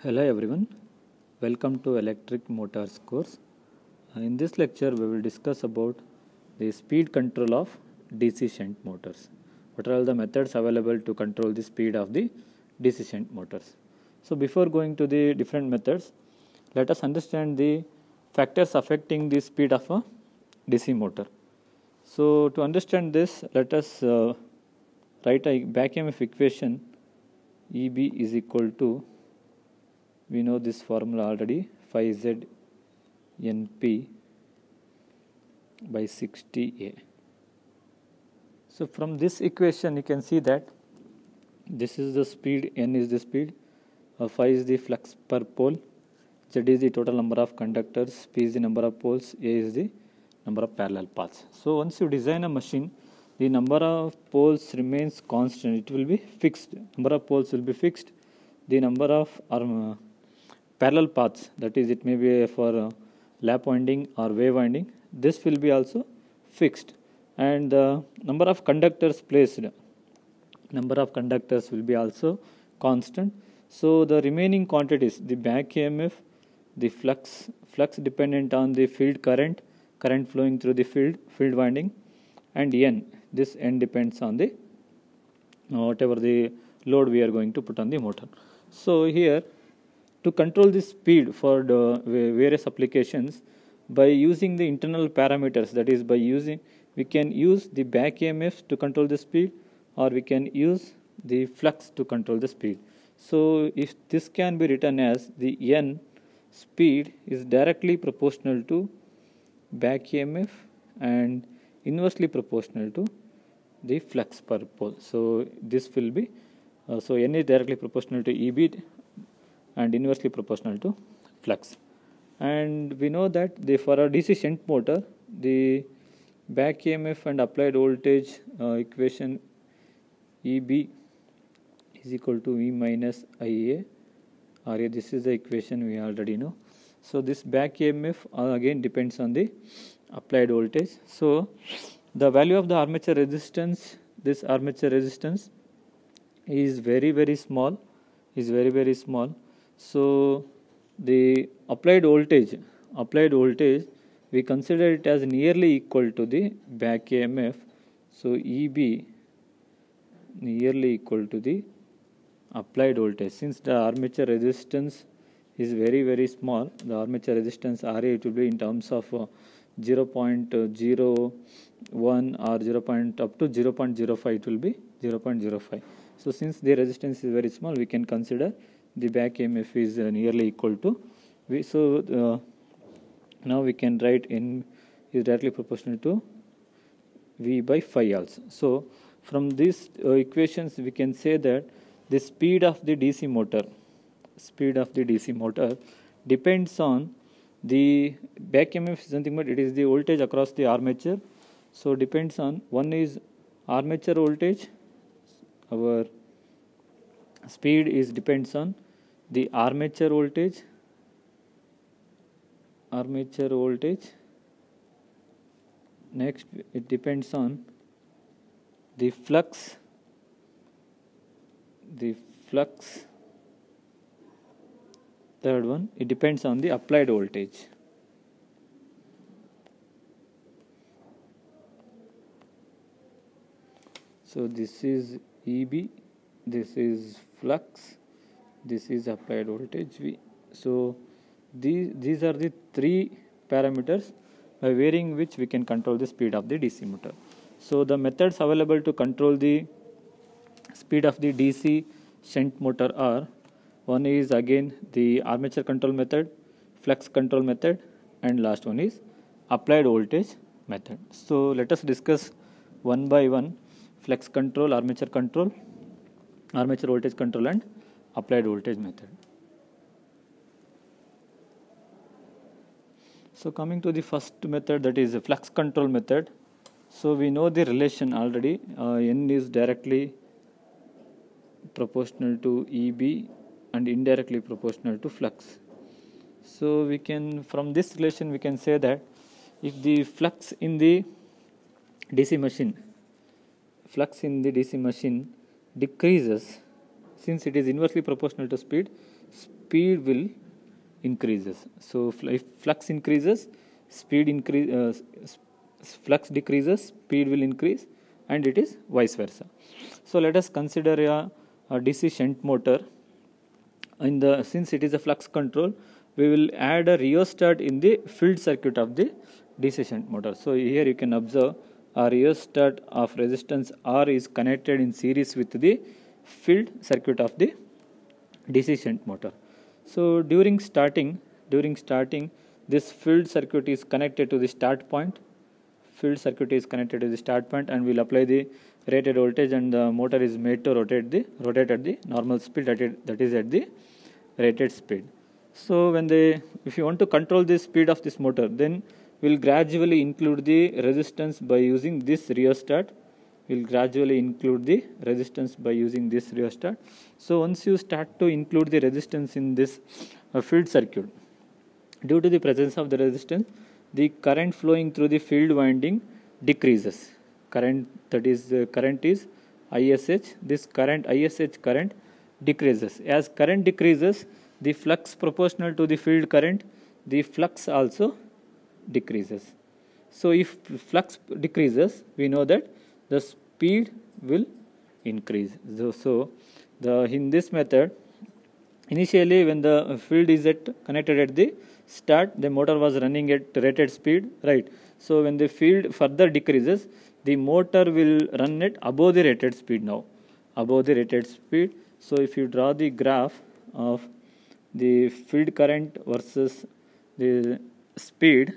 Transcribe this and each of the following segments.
Hello everyone, welcome to Electric Motors course. In this lecture we will discuss about the speed control of DC shunt motors. What are all the methods available to control the speed of the DC shunt motors? So before going to the different methods, let us understand the factors affecting the speed of a DC motor. So to understand this, let us write a back EMF equation. EB is equal to, we know this formula already, 5Z NP by 60A. So from this equation you can see that this is the speed, N is the speed, phi is the flux per pole, Z is the total number of conductors, P is the number of poles, A is the number of parallel paths. So once you design a machine, the number of poles remains constant, it will be fixed, number of poles will be fixed, the number of parallel paths, that is it may be for lap winding or wave winding, this will be also fixed, and the number of conductors placed, number of conductors will be also constant. So the remaining quantities, the back EMF, the flux dependent on the field current flowing through the field winding, and N, this N depends on the whatever the load we are going to put on the motor. So here, to control the speed for the various applications, by using the internal parameters, that is we can use the back EMF to control the speed, or we can use the flux to control the speed. So if this can be written as the N speed is directly proportional to back EMF and inversely proportional to the flux per pole. So this will be, so N is directly proportional to EB and inversely proportional to flux. And we know that for a DC shunt motor, the back EMF and applied voltage equation EB is equal to V minus IA RA. This is the equation we already know. So this back EMF again depends on the applied voltage. So the value of the armature resistance, this armature resistance is very small, So the applied voltage, we consider it as nearly equal to the back EMF. So EB nearly equal to the applied voltage. Since the armature resistance is very small, the armature resistance RA, it will be in terms of 0.01 or 0. Up to 0.05, it will be 0.05. So since the resistance is very small, we can consider the back EMF is nearly equal to V. So now we can write N is directly proportional to V by phi also. So from these equations we can say that the speed of the DC motor depends on the back EMF is nothing but it is the voltage across the armature. So depends on, one is armature voltage, our speed is depends on the armature voltage, next it depends on the flux, third one, it depends on the applied voltage. So this is EB, this is flux, this is applied voltage V. So these are the three parameters by varying which we can control the speed of the DC motor. So the methods available to control the speed of the DC shunt motor are, one is again the armature control method, flux control method, and last one is applied voltage method. So let us discuss one by one: flux control, armature voltage control, and applied voltage method. So coming to the first method, that is the flux control method. So we know the relation already, N is directly proportional to EB and indirectly proportional to flux. So we can, from this relation we can say that if the flux in the DC machine decreases, since it is inversely proportional to speed, speed will increases. So if flux increases, flux decreases, speed will increase, and it is vice versa. So let us consider a DC shunt motor. Since it is a flux control, we will add a rheostat in the field circuit of the DC shunt motor. So here you can observe a rheostat of resistance R is connected in series with the field circuit of the DC shunt motor. So during starting, this field circuit is connected to the start point. Field circuit is connected to the start point, and we'll apply the rated voltage, and the motor is made to rotate at the normal speed, that is at the rated speed. So if you want to control the speed of this motor, then we'll gradually include the resistance by using this rheostat. So once you start to include the resistance in this field circuit, due to the presence of the resistance, the current flowing through the field winding decreases. Current is ISH. This ISH current decreases. As current decreases, the flux proportional to the field current, the flux also decreases. So if flux decreases, we know that the speed will increase. In this method, initially when the field is connected at the start, the motor was running at rated speed, right? So when the field further decreases, the motor will run at above the rated speed now. So if you draw the graph of the field current versus the speed,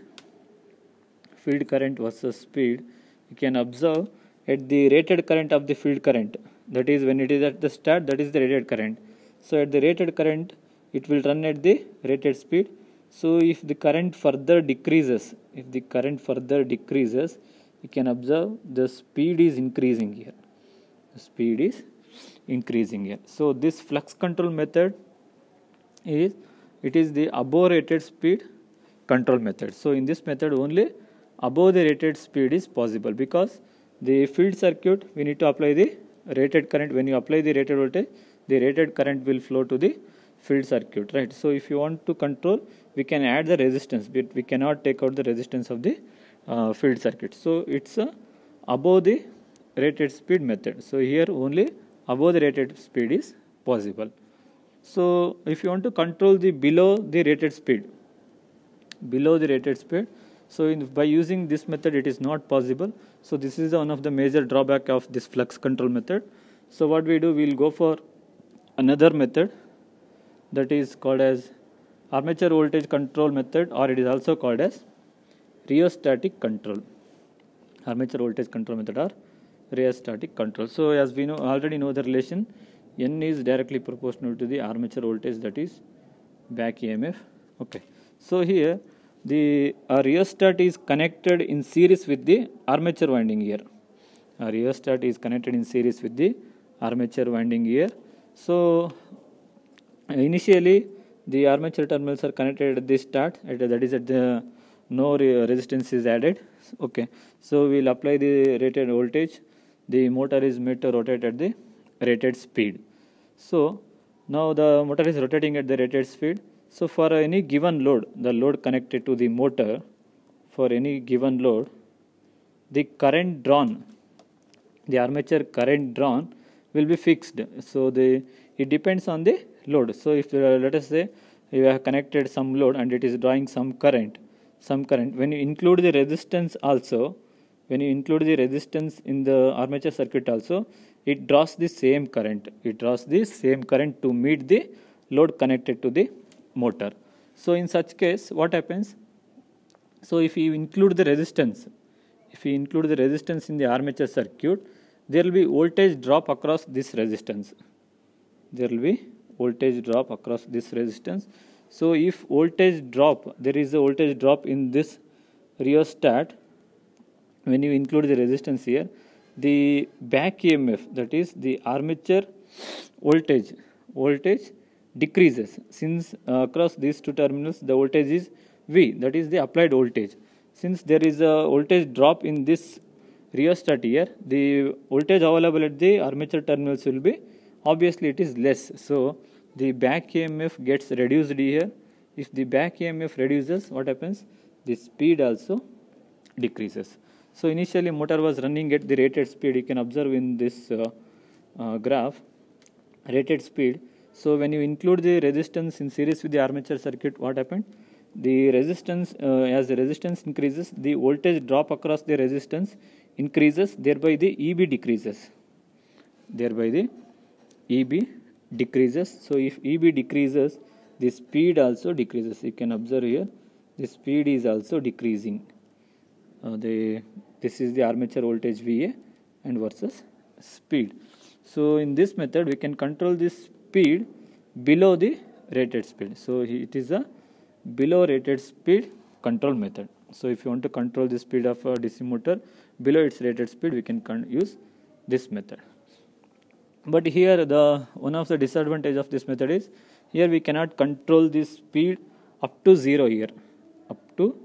you can observe at the rated current of the field current, that is when it is at the start, that is the rated current. So at the rated current, it will run at the rated speed. So if the current further decreases, you can observe the speed is increasing here. So this flux control method is the above rated speed control method. So in this method only above the rated speed is possible, because the field circuit, we need to apply the rated current. When you apply the rated voltage, the rated current will flow to the field circuit, right? So if you want to control, we can add the resistance, but we cannot take out the resistance of the field circuit. So it's above the rated speed method. So here only above the rated speed is possible. So if you want to control the below the rated speed, so by using this method it is not possible. So this is one of the major drawback of this flux control method. So what we do, we will go for another method that is called as armature voltage control method, or it is also called as rheostatic control. Armature voltage control method or rheostatic control. So as we already know the relation, N is directly proportional to the armature voltage, that is back EMF. Okay. So here the rheostat is connected in series with the armature winding here. So initially the armature terminals are connected at the start, that is at the no resistance is added. Okay. So we will apply the rated voltage. The motor is made to rotate at the rated speed. So now the motor is rotating at the rated speed. So for any given load, the load connected to the motor, the current drawn, the armature current drawn will be fixed. So it depends on the load. So if let us say you have connected some load and it is drawing some current, when you include the resistance also, in the armature circuit also, it draws the same current. To meet the load connected to the motor. So in such case, what happens? So if you include the resistance, in the armature circuit, there will be voltage drop across this resistance. So if there is a voltage drop in this rheostat, when you include the resistance here, the back EMF, that is the armature voltage decreases. Since across these two terminals the voltage is V, that is the applied voltage. Since there is a voltage drop in this rheostat here, the voltage available at the armature terminals will be, obviously it is less. So the back EMF gets reduced here. If the back EMF reduces, what happens? The speed also decreases. So initially motor was running at the rated speed. You can observe in this graph rated speed. So when you include the resistance in series with the armature circuit, what happened? The resistance, as the resistance increases, the voltage drop across the resistance increases, thereby the EB decreases. Thereby the EB decreases. So if EB decreases, the speed also decreases. You can observe here, the speed is also decreasing. This is the armature voltage VA and versus speed. So in this method, we can control the speed below the rated speed. So it is a below rated speed control method. So if you want to control the speed of a DC motor below its rated speed, we can use this method. But here one of the disadvantage of this method is, here we cannot control the speed up to 0 here. Up to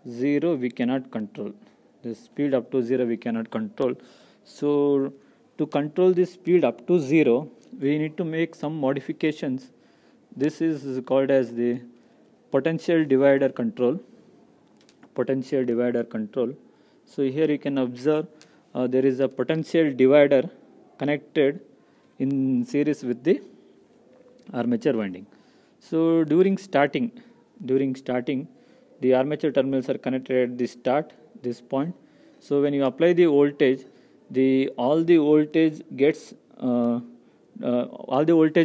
0 we cannot control. The speed up to 0 we cannot control. So to control the speed up to 0, we need to make some modifications. This is called as the potential divider control. Potential divider control. So here you can observe there is a potential divider connected in series with the armature winding. So during starting, the armature terminals are connected at the start, this point. So when you apply the voltage, all the voltage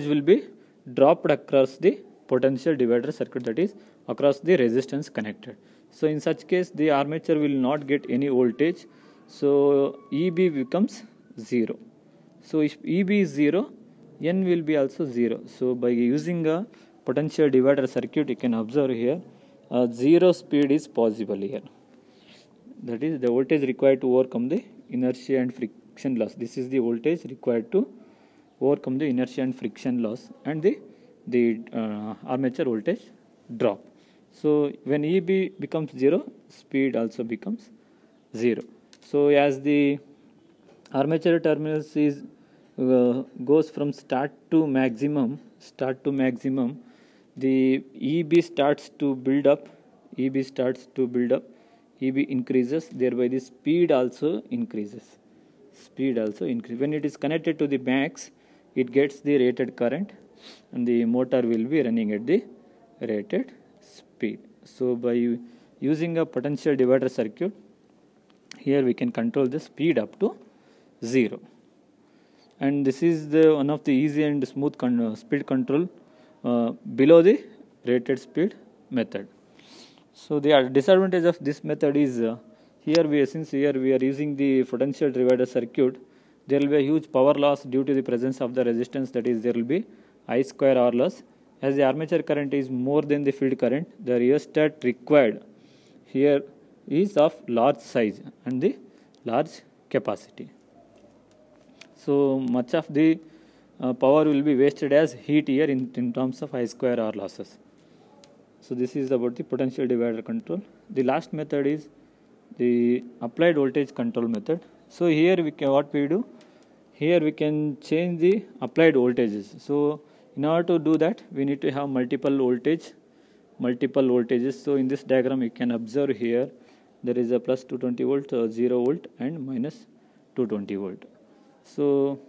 will be dropped across the potential divider circuit, that is across the resistance connected. So in such case, the armature will not get any voltage. So EB becomes 0. So if EB is 0, N will be also 0. So by using a potential divider circuit, you can observe here 0 speed is possible here. That is the voltage required to overcome the inertia and friction loss. This is the voltage required to overcome the inertia and friction loss and the armature voltage drop. So when EB becomes 0, speed also becomes 0. So as the armature terminals is goes from start to maximum, the EB starts to build up. EB increases, thereby the speed also increases. When it is connected to the max, it gets the rated current and the motor will be running at the rated speed. So by using a potential divider circuit, here we can control the speed up to 0. And this is one of the easy and smooth speed control below the rated speed method. So the disadvantage of this method is since we are using the potential divider circuit, there will be a huge power loss due to the presence of the resistance, that is there will be I square R loss. As the armature current is more than the field current, the rheostat required here is of large size and the large capacity. So much of the power will be wasted as heat here in terms of I square R losses. So this is about the potential divider control. The last method is the applied voltage control method. So here what we do? Here we can change the applied voltages. So in order to do that, we need to have multiple voltages. So in this diagram, you can observe here there is a plus 220 volt, 0 volt, and minus 220 volt. So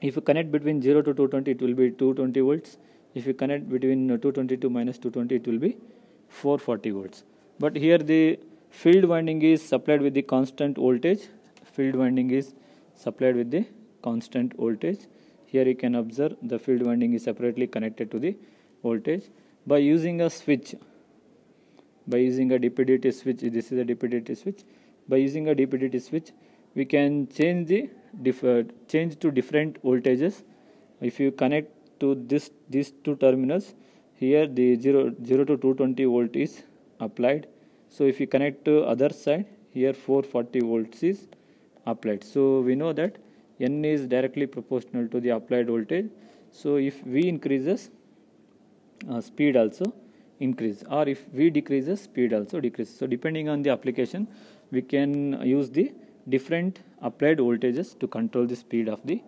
if you connect between 0 to 220, it will be 220 volts. If you connect between 220 to minus 220, it will be 440 volts. But here the field winding is supplied with the constant voltage. Here you can observe the field winding is separately connected to the voltage. By using a switch, DP-DT switch, this is a DP-DT switch. By using a DP-DT switch, we can change to different voltages. If you connect to these two terminals, here the 0 to 220 volt is applied. So if you connect to other side, here 440 volts is applied. So we know that N is directly proportional to the applied voltage. So if V increases, speed also increase, or if V decreases, speed also decreases. So depending on the application, we can use the different applied voltages to control the speed of the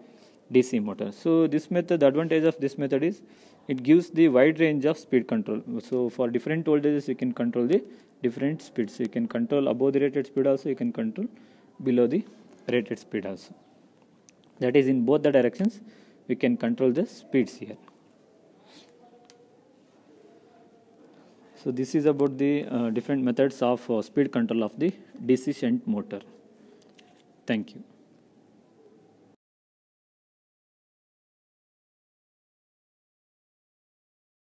DC motor. So this method, the advantage of this method is it gives the wide range of speed control. So for different voltages you can control the different speeds. You can control above the rated speed also, you can control below the rated speed also. That is, in both the directions we can control the speeds here. So this is about the different methods of speed control of the DC shunt motor. Thank you.